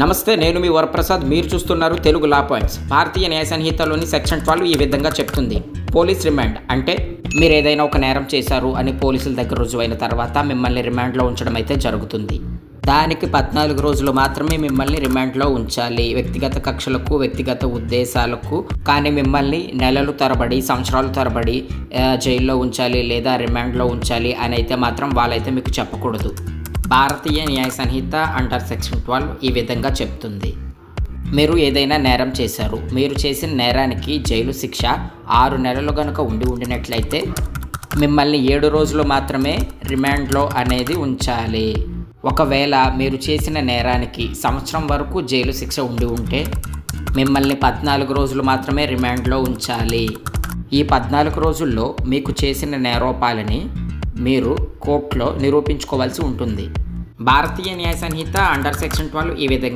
నమస్తే, నేను మీ వరప్రసాద్. మీరు చూస్తున్నారు తెలుగు లా పాయింట్స్. భారతీయ న్యాయ సంహితలోని సెక్షన్ 12 ఈ విధంగా చెప్తుంది. పోలీస్ రిమాండ్ అంటే మీరు ఏదైనా ఒక నేరం చేశారు అని పోలీసుల దగ్గర రుజువైన తర్వాత మిమ్మల్ని రిమాండ్లో ఉంచడం అయితే జరుగుతుంది. దానికి 14 రోజులు మాత్రమే మిమ్మల్ని రిమాండ్లో ఉంచాలి, వ్యక్తిగత కక్షలకు, వ్యక్తిగత ఉద్దేశాలకు. కానీ మిమ్మల్ని నెలలు తరబడి, సంవత్సరాలు తరబడి జైల్లో ఉంచాలి లేదా రిమాండ్లో ఉంచాలి అని అయితే మాత్రం వాళ్ళైతే మీకు చెప్పకూడదు. భారతీయ న్యాయ సంహిత అండర్ సెక్షన్ 12 ఈ విధంగా చెప్తుంది. మీరు ఏదైనా నేరం చేశారు, మీరు చేసిన నేరానికి జైలు శిక్ష 6 నెలలు కనుక ఉండినట్లయితే మిమ్మల్ని 7 రోజులు మాత్రమే రిమాండ్లో అనేది ఉంచాలి. ఒకవేళ మీరు చేసిన నేరానికి సంవత్సరం వరకు జైలు శిక్ష ఉంటే మిమ్మల్ని 14 రోజులు మాత్రమే రిమాండ్లో ఉంచాలి. ఈ 14 రోజుల్లో మీకు చేసిన నేరోపాలని మీరు కోర్టులో నిరూపించుకోవాల్సి ఉంటుంది. భారతీయ న్యాయ సంహిత అండర్ సెక్షన్ 12 ఈ విధంగా